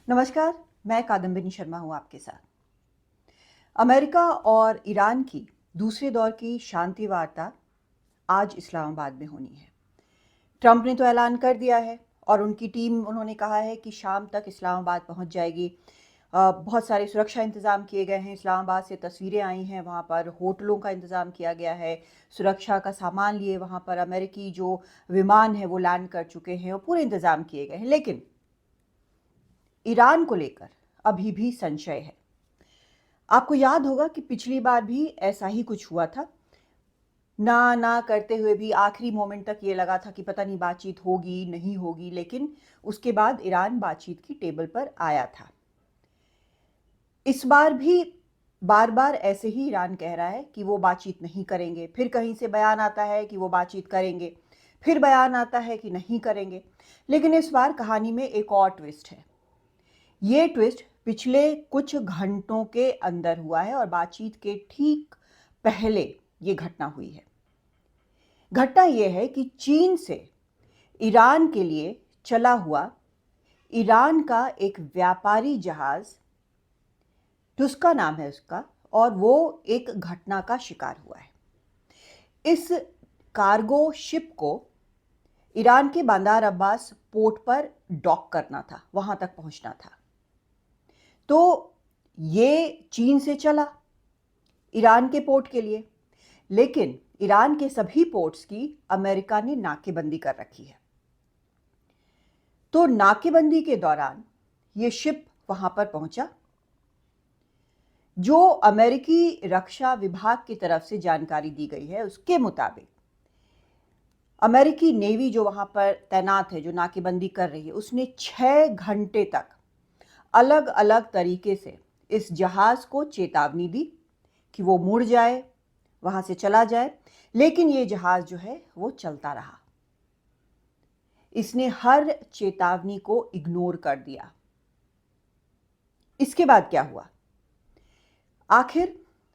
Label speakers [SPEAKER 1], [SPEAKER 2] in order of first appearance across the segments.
[SPEAKER 1] नमस्कार, मैं कादम्बिनी शर्मा हूँ आपके साथ। अमेरिका और ईरान की दूसरे दौर की शांति वार्ता आज इस्लामाबाद में होनी है। ट्रंप ने तो ऐलान कर दिया है और उनकी टीम उन्होंने कहा है कि शाम तक इस्लामाबाद पहुँच जाएगी। बहुत सारे सुरक्षा इंतज़ाम किए गए हैं। इस्लामाबाद से तस्वीरें आई हैं, वहाँ पर होटलों का इंतज़ाम किया गया है, सुरक्षा का सामान लिए वहाँ पर अमेरिकी जो विमान है वो लैंड कर चुके हैं और पूरे इंतज़ाम किए गए हैं। लेकिन ईरान को लेकर अभी भी संशय है। आपको याद होगा कि पिछली बार भी ऐसा ही कुछ हुआ था। ना ना करते हुए भी आखिरी मोमेंट तक ये लगा था कि पता नहीं बातचीत होगी नहीं होगी, लेकिन उसके बाद ईरान बातचीत की टेबल पर आया था। इस बार भी बार बार ऐसे ही ईरान कह रहा है कि वो बातचीत नहीं करेंगे, फिर कहीं से बयान आता है कि वो बातचीत करेंगे, फिर बयान आता है कि नहीं करेंगे। लेकिन इस बार कहानी में एक और ट्विस्ट है। ये ट्विस्ट पिछले कुछ घंटों के अंदर हुआ है और बातचीत के ठीक पहले ये घटना हुई है। घटना यह है कि चीन से ईरान के लिए चला हुआ ईरान का एक व्यापारी जहाज, टुस्का नाम है उसका, और वो एक घटना का शिकार हुआ है। इस कार्गो शिप को ईरान के बंदर अब्बास पोर्ट पर डॉक करना था, वहां तक पहुंचना था। तो ये चीन से चला ईरान के पोर्ट के लिए, लेकिन ईरान के सभी पोर्ट्स की अमेरिका ने नाकेबंदी कर रखी है। तो नाकेबंदी के दौरान ये शिप वहां पर पहुंचा। जो अमेरिकी रक्षा विभाग की तरफ से जानकारी दी गई है उसके मुताबिक अमेरिकी नेवी जो वहां पर तैनात है, जो नाकेबंदी कर रही है, उसने 6 घंटे तक अलग अलग तरीके से इस जहाज को चेतावनी दी कि वो मुड़ जाए, वहां से चला जाए, लेकिन ये जहाज जो है वो चलता रहा। इसने हर चेतावनी को इग्नोर कर दिया। इसके बाद क्या हुआ? आखिर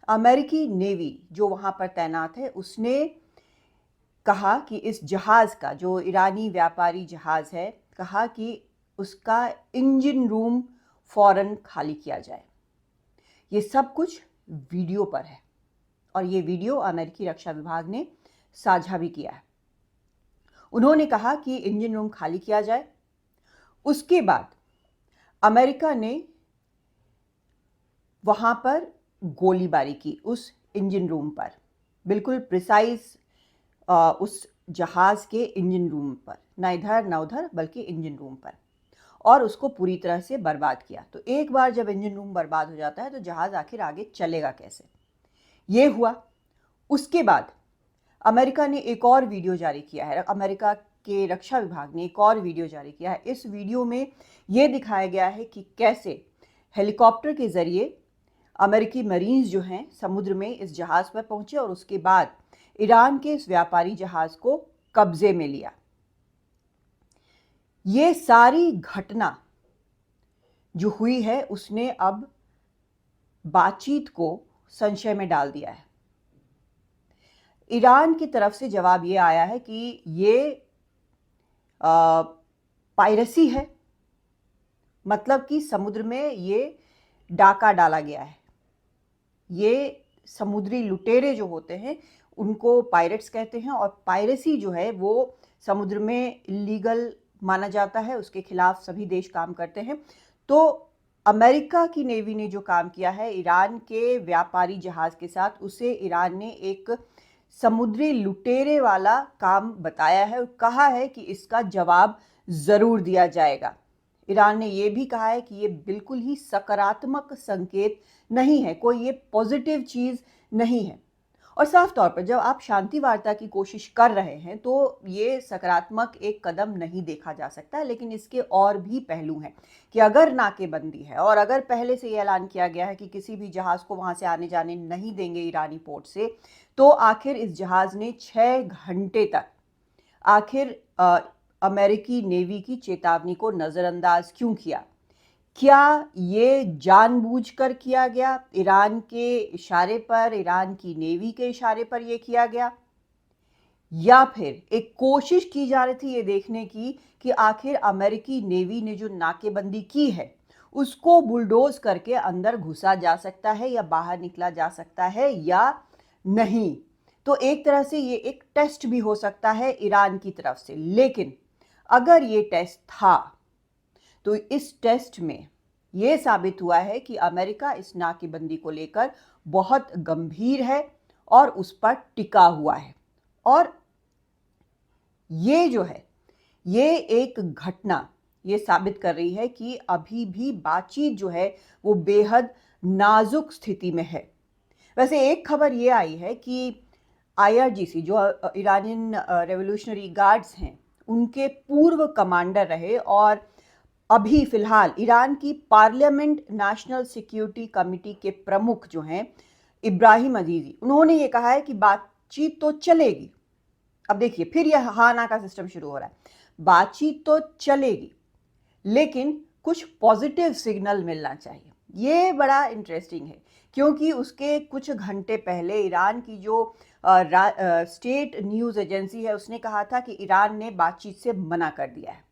[SPEAKER 1] अमेरिकी नेवी जो वहां पर तैनात है उसने कहा कि इस जहाज का, जो ईरानी व्यापारी जहाज है, कहा कि उसका इंजन रूम फौरन खाली किया जाए। ये सब कुछ वीडियो पर है और ये वीडियो अमेरिकी रक्षा विभाग ने साझा भी किया है। उन्होंने कहा कि इंजन रूम खाली किया जाए। उसके बाद अमेरिका ने वहां पर गोलीबारी की उस इंजन रूम पर, बिल्कुल प्रिसाइज उस जहाज के इंजन रूम पर, ना इधर ना उधर बल्कि इंजन रूम पर, और उसको पूरी तरह से बर्बाद किया। तो एक बार जब इंजन रूम बर्बाद हो जाता है तो जहाज आखिर आगे चलेगा कैसे? ये हुआ। उसके बाद अमेरिका ने एक और वीडियो जारी किया है, अमेरिका के रक्षा विभाग ने एक और वीडियो जारी किया है। इस वीडियो में यह दिखाया गया है कि कैसे हेलीकॉप्टर के जरिए अमेरिकी मरीन्स जो हैं समुद्र में इस जहाज पर पहुंचे और उसके बाद ईरान के इस व्यापारी जहाज को कब्जे में लिया। ये सारी घटना जो हुई है उसने अब बातचीत को संशय में डाल दिया है। ईरान की तरफ से जवाब ये आया है कि ये पायरेसी है, मतलब कि समुद्र में ये डाका डाला गया है। ये समुद्री लुटेरे जो होते हैं उनको पायरेट्स कहते हैं, और पायरेसी जो है वो समुद्र में इलीगल माना जाता है, उसके खिलाफ सभी देश काम करते हैं। तो अमेरिका की नेवी ने जो काम किया है ईरान के व्यापारी जहाज के साथ, उसे ईरान ने एक समुद्री लुटेरे वाला काम बताया है और कहा है कि इसका जवाब जरूर दिया जाएगा। ईरान ने यह भी कहा है कि ये बिल्कुल ही सकारात्मक संकेत नहीं है, कोई ये पॉजिटिव चीज नहीं है। और साफ तौर पर जब आप शांति वार्ता की कोशिश कर रहे हैं तो ये सकारात्मक एक कदम नहीं देखा जा सकता, लेकिन इसके और भी पहलू हैं कि अगर नाकेबंदी है और अगर पहले से ये ऐलान किया गया है कि किसी भी जहाज को वहां से आने जाने नहीं देंगे ईरानी पोर्ट से, तो आखिर इस जहाज ने 6 घंटे तक आखिर अमेरिकी नेवी की चेतावनी को नजरअंदाज क्यों किया? क्या ये जानबूझकर किया गया? ईरान के इशारे पर, ईरान की नेवी के इशारे पर यह किया गया, या फिर एक कोशिश की जा रही थी ये देखने की कि आखिर अमेरिकी नेवी ने जो नाकेबंदी की है उसको बुलडोज करके अंदर घुसा जा सकता है या बाहर निकला जा सकता है या नहीं। तो एक तरह से ये एक टेस्ट भी हो सकता है ईरान की तरफ से। लेकिन अगर ये टेस्ट था तो इस टेस्ट में ये साबित हुआ है कि अमेरिका इस नाकेबंदी को लेकर बहुत गंभीर है और उस पर टिका हुआ है। और ये जो है ये एक घटना ये साबित कर रही है कि अभी भी बातचीत जो है वो बेहद नाजुक स्थिति में है। वैसे एक खबर ये आई है कि IRGC जो ईरानियन रेवोल्यूशनरी गार्ड्स हैं उनके पूर्व कमांडर रहे और अभी फिलहाल ईरान की पार्लियामेंट नेशनल सिक्योरिटी कमिटी के प्रमुख जो हैं इब्राहिम अजीजी, उन्होंने ये कहा है कि बातचीत तो चलेगी। अब देखिए फिर यह हाँ ना का सिस्टम शुरू हो रहा है। बातचीत तो चलेगी लेकिन कुछ पॉजिटिव सिग्नल मिलना चाहिए। ये बड़ा इंटरेस्टिंग है क्योंकि उसके कुछ घंटे पहले ईरान की जो स्टेट न्यूज़ एजेंसी है उसने कहा था कि ईरान ने बातचीत से मना कर दिया है।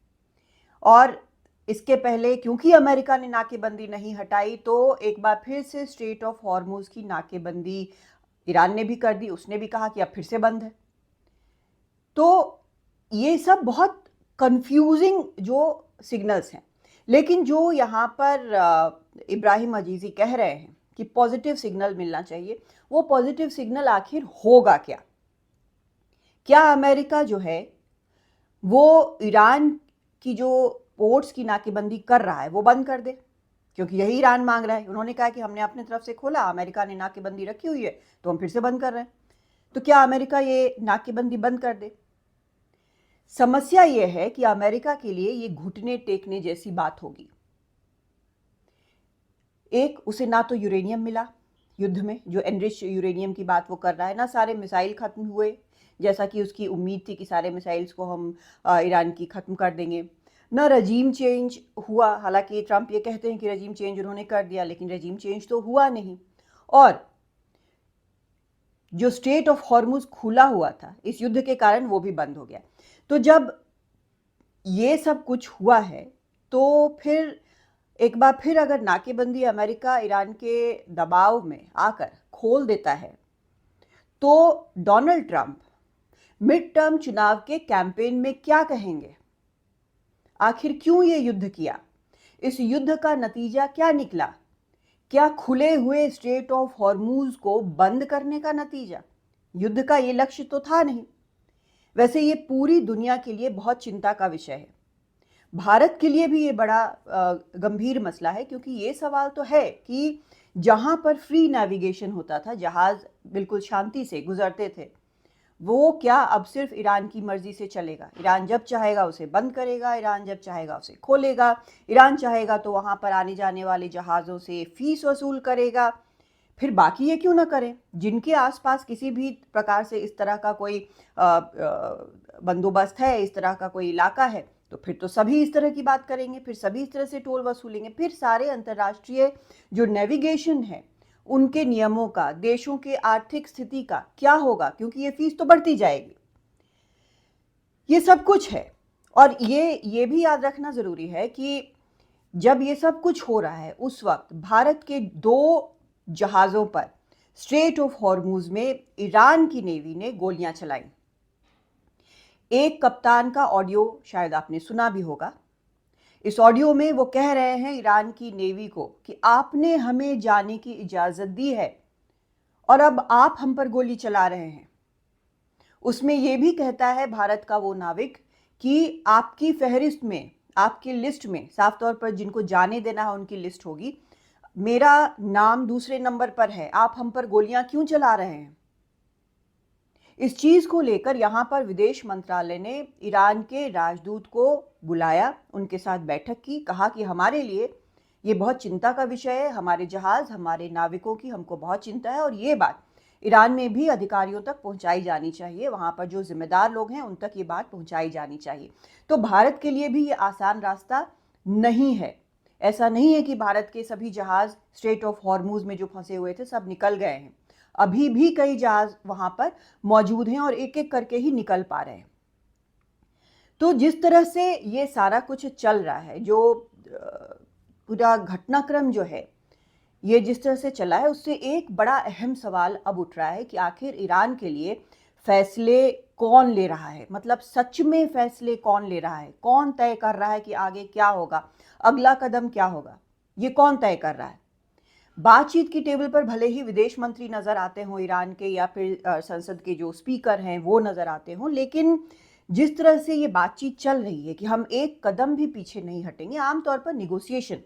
[SPEAKER 1] और इसके पहले क्योंकि अमेरिका ने नाकेबंदी नहीं हटाई तो एक बार फिर से स्ट्रेट ऑफ हॉर्मुज की नाकेबंदी ईरान ने भी कर दी। उसने भी कहा कि अब फिर से बंद है। तो ये सब बहुत कंफ्यूजिंग जो सिग्नल्स हैं। लेकिन जो यहाँ पर इब्राहिम अजीजी कह रहे हैं कि पॉजिटिव सिग्नल मिलना चाहिए, वो पॉजिटिव सिग्नल आखिर होगा क्या? क्या अमेरिका जो है वो ईरान की जो पोर्ट्स की नाकेबंदी कर रहा है वो बंद कर दे? क्योंकि यही ईरान मांग रहा है। उन्होंने कहा कि हमने अपनी तरफ से खोला, अमेरिका ने नाकेबंदी रखी हुई है तो हम फिर से बंद कर रहे हैं। तो क्या अमेरिका ये नाकेबंदी बंद कर दे? समस्या ये है कि अमेरिका के लिए ये घुटने टेकने जैसी बात होगी। एक, उसे ना तो यूरेनियम मिला युद्ध में, जो एनरिच यूरेनियम की बात वो कर रहा है, ना सारे मिसाइल खत्म हुए जैसा कि उसकी उम्मीद थी कि सारे मिसाइल्स को हम ईरान की खत्म कर देंगे, ना रजीम चेंज हुआ। हालांकि ट्रंप ये कहते हैं कि रजीम चेंज उन्होंने कर दिया, लेकिन रजीम चेंज तो हुआ नहीं। और जो स्ट्रेट ऑफ हॉर्मुज खुला हुआ था इस युद्ध के कारण वो भी बंद हो गया। तो जब ये सब कुछ हुआ है तो फिर एक बार फिर अगर नाकेबंदी अमेरिका ईरान के दबाव में आकर खोल देता है तो डोनाल्ड ट्रंप मिड टर्म चुनाव के कैंपेन में क्या कहेंगे? आखिर क्यों ये युद्ध किया? इस युद्ध का नतीजा क्या निकला? क्या खुले हुए स्ट्रेट ऑफ हॉर्मुज को बंद करने का नतीजा? युद्ध का ये लक्ष्य तो था नहीं। वैसे ये पूरी दुनिया के लिए बहुत चिंता का विषय है। भारत के लिए भी ये बड़ा गंभीर मसला है क्योंकि ये सवाल तो है कि जहां पर फ्री नेविगेशन होता था, जहाज बिल्कुल शांति से गुजरते थे, वो क्या अब सिर्फ ईरान की मर्जी से चलेगा? ईरान जब चाहेगा उसे बंद करेगा, ईरान जब चाहेगा उसे खोलेगा, ईरान चाहेगा तो वहां पर आने जाने वाले जहाज़ों से फीस वसूल करेगा। फिर बाकी ये क्यों ना करें? जिनके आसपास किसी भी प्रकार से इस तरह का कोई बंदोबस्त है, इस तरह का कोई इलाका है, तो फिर तो सभी इस तरह की बात करेंगे, फिर सभी इस तरह से टोल वसूलेंगे। फिर सारे अंतर्राष्ट्रीय जो नेविगेशन है उनके नियमों का, देशों के आर्थिक स्थिति का क्या होगा? क्योंकि ये फीस तो बढ़ती जाएगी। ये सब कुछ है। और ये भी याद रखना जरूरी है कि जब ये सब कुछ हो रहा है उस वक्त भारत के 2 जहाज़ों पर स्ट्रेट ऑफ हॉर्मुज में ईरान की नेवी ने गोलियां चलाई। एक कप्तान का ऑडियो शायद आपने सुना भी होगा। इस ऑडियो में वो कह रहे हैं ईरान की नेवी को कि आपने हमें जाने की इजाज़त दी है और अब आप हम पर गोली चला रहे हैं। उसमें ये भी कहता है भारत का वो नाविक कि आपकी फहरिस्त में, आपकी लिस्ट में साफ तौर पर जिनको जाने देना है उनकी लिस्ट होगी, मेरा नाम दूसरे नंबर पर है, आप हम पर गोलियां क्यों चला रहे हैं? इस चीज को लेकर यहां पर विदेश मंत्रालय ने ईरान के राजदूत को बुलाया, उनके साथ बैठक की, कहा कि हमारे लिए ये बहुत चिंता का विषय है, हमारे जहाज, हमारे नाविकों की हमको बहुत चिंता है और ये बात ईरान में भी अधिकारियों तक पहुंचाई जानी चाहिए, वहां पर जो जिम्मेदार लोग हैं उन तक ये बात पहुंचाई जानी चाहिए। तो भारत के लिए भी ये आसान रास्ता नहीं है। ऐसा नहीं है कि भारत के सभी जहाज स्ट्रेट ऑफ हॉर्मुज में जो फंसे हुए थे सब निकल गए हैं। अभी भी कई जहाज वहां पर मौजूद हैं और एक एक करके ही निकल पा रहे हैं। तो जिस तरह से ये सारा कुछ चल रहा है, जो पूरा घटनाक्रम जो है ये जिस तरह से चला है, उससे एक बड़ा अहम सवाल अब उठ रहा है कि आखिर ईरान के लिए फैसले कौन ले रहा है। मतलब सच में फैसले कौन ले रहा है, कौन तय कर रहा है कि आगे क्या होगा, अगला कदम क्या होगा, ये कौन तय कर रहा है। बातचीत की टेबल पर भले ही विदेश मंत्री नजर आते हों ईरान के, या फिर संसद के जो स्पीकर हैं वो नजर आते हों, लेकिन जिस तरह से ये बातचीत चल रही है कि हम एक कदम भी पीछे नहीं हटेंगे। आमतौर पर निगोसिएशन,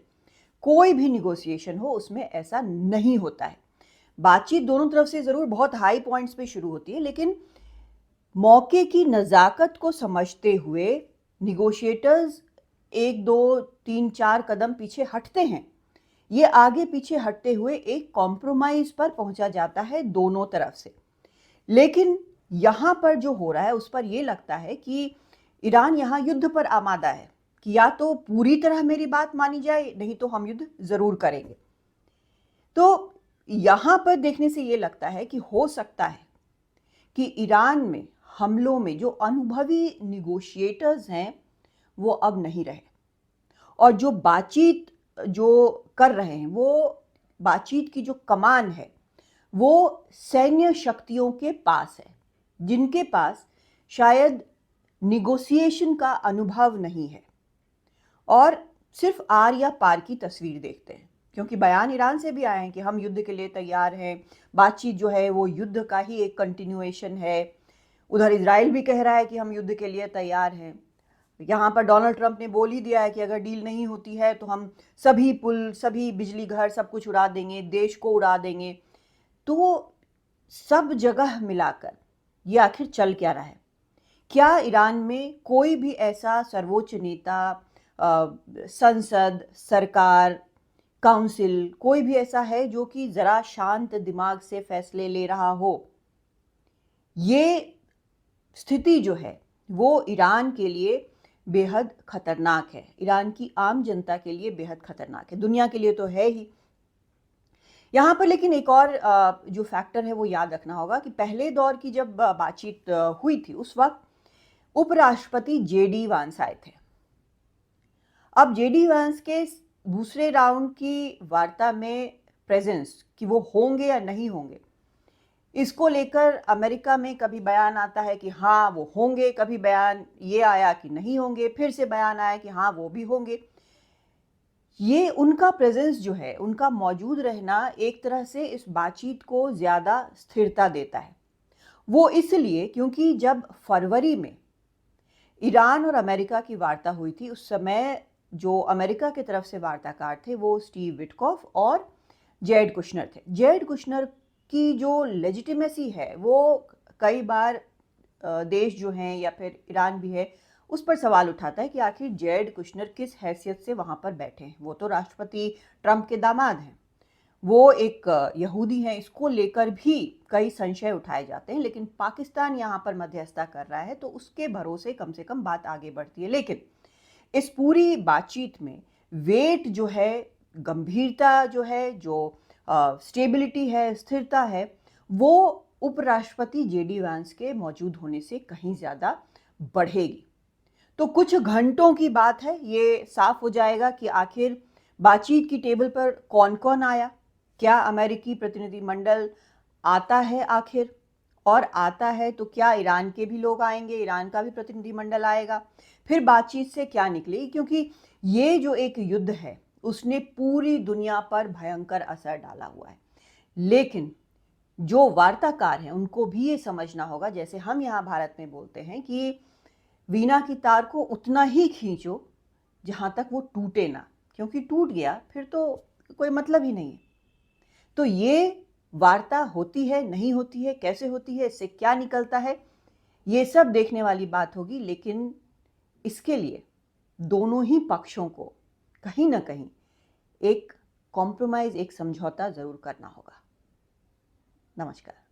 [SPEAKER 1] कोई भी निगोसिएशन हो, उसमें ऐसा नहीं होता है। बातचीत दोनों तरफ से जरूर बहुत हाई पॉइंट्स पे शुरू होती है, लेकिन मौके की नज़ाकत को समझते हुए निगोशिएटर्स 1, 2, 3, 4 कदम पीछे हटते हैं। ये आगे पीछे हटते हुए एक कॉम्प्रोमाइज पर पहुंचा जाता है दोनों तरफ से। लेकिन यहां पर जो हो रहा है उस पर यह लगता है कि ईरान यहां युद्ध पर आमादा है कि या तो पूरी तरह मेरी बात मानी जाए, नहीं तो हम युद्ध जरूर करेंगे। तो यहां पर देखने से यह लगता है कि हो सकता है कि ईरान में हमलों में जो अनुभवी निगोशिएटर्स हैं वो अब नहीं रहे, और जो बातचीत जो कर रहे हैं, वो बातचीत की जो कमान है वो सैन्य शक्तियों के पास है, जिनके पास शायद निगोसिएशन का अनुभव नहीं है और सिर्फ आर या पार की तस्वीर देखते हैं। क्योंकि बयान ईरान से भी आए हैं कि हम युद्ध के लिए तैयार हैं, बातचीत जो है वो युद्ध का ही एक कंटिन्यूएशन है। उधर इजराइल भी कह रहा है कि हम युद्ध के लिए तैयार हैं। यहाँ पर डोनाल्ड ट्रंप ने बोल ही दिया है कि अगर डील नहीं होती है तो हम सभी पुल, सभी बिजली घर, सब कुछ उड़ा देंगे, देश को उड़ा देंगे। तो सब जगह मिलाकर ये आखिर चल क्या रहा है? क्या ईरान में कोई भी ऐसा सर्वोच्च नेता, संसद, सरकार, काउंसिल, कोई भी ऐसा है जो कि जरा शांत दिमाग से फैसले ले रहा हो? ये स्थिति जो है वो ईरान के लिए बेहद खतरनाक है, ईरान की आम जनता के लिए बेहद खतरनाक है, दुनिया के लिए तो है ही। यहाँ पर लेकिन एक और जो फैक्टर है वो याद रखना होगा कि पहले दौर की जब बातचीत हुई थी उस वक्त उपराष्ट्रपति जेडी वांस आए थे। अब जेडी वांस के दूसरे राउंड की वार्ता में प्रेजेंस, कि वो होंगे या नहीं होंगे, इसको लेकर अमेरिका में कभी बयान आता है कि हाँ वो होंगे, कभी बयान ये आया कि नहीं होंगे, फिर से बयान आया कि हाँ वो भी होंगे। ये उनका प्रेजेंस जो है, उनका मौजूद रहना एक तरह से इस बातचीत को ज़्यादा स्थिरता देता है। वो इसलिए क्योंकि जब फरवरी में ईरान और अमेरिका की वार्ता हुई थी, उस समय जो अमेरिका की तरफ से वार्ताकार थे वो स्टीव विटकॉफ और जेरेड कुशनर थे। जेरेड कुशनर की जो लेजिटिमेसी है वो कई बार देश जो हैं या फिर ईरान भी है उस पर सवाल उठाता है कि आखिर जेरेड कुशनर किस हैसियत से वहाँ पर बैठे हैं। वो तो राष्ट्रपति ट्रंप के दामाद हैं, वो एक यहूदी हैं, इसको लेकर भी कई संशय उठाए जाते हैं। लेकिन पाकिस्तान यहाँ पर मध्यस्थता कर रहा है तो उसके भरोसे कम से कम बात आगे बढ़ती है। लेकिन इस पूरी बातचीत में वेट जो है, गंभीरता जो है, जो स्टेबिलिटी है, स्थिरता है, वो उपराष्ट्रपति जेडी वांस के मौजूद होने से कहीं ज़्यादा बढ़ेगी। तो कुछ घंटों की बात है, ये साफ हो जाएगा कि आखिर बातचीत की टेबल पर कौन कौन आया। क्या अमेरिकी प्रतिनिधिमंडल आता है आखिर, और आता है तो क्या ईरान के भी लोग आएंगे, ईरान का भी प्रतिनिधिमंडल आएगा, फिर बातचीत से क्या निकलेगी। क्योंकि ये जो एक युद्ध है उसने पूरी दुनिया पर भयंकर असर डाला हुआ है। लेकिन जो वार्ताकार हैं उनको भी ये समझना होगा, जैसे हम यहाँ भारत में बोलते हैं कि वीणा की तार को उतना ही खींचो जहाँ तक वो टूटे ना, क्योंकि टूट गया फिर तो कोई मतलब ही नहीं है। तो ये वार्ता होती है, नहीं होती है, कैसे होती है, इससे क्या निकलता है, ये सब देखने वाली बात होगी। लेकिन इसके लिए दोनों ही पक्षों को कहीं ना कहीं एक कॉम्प्रोमाइज, एक समझौता जरूर करना होगा। नमस्कार।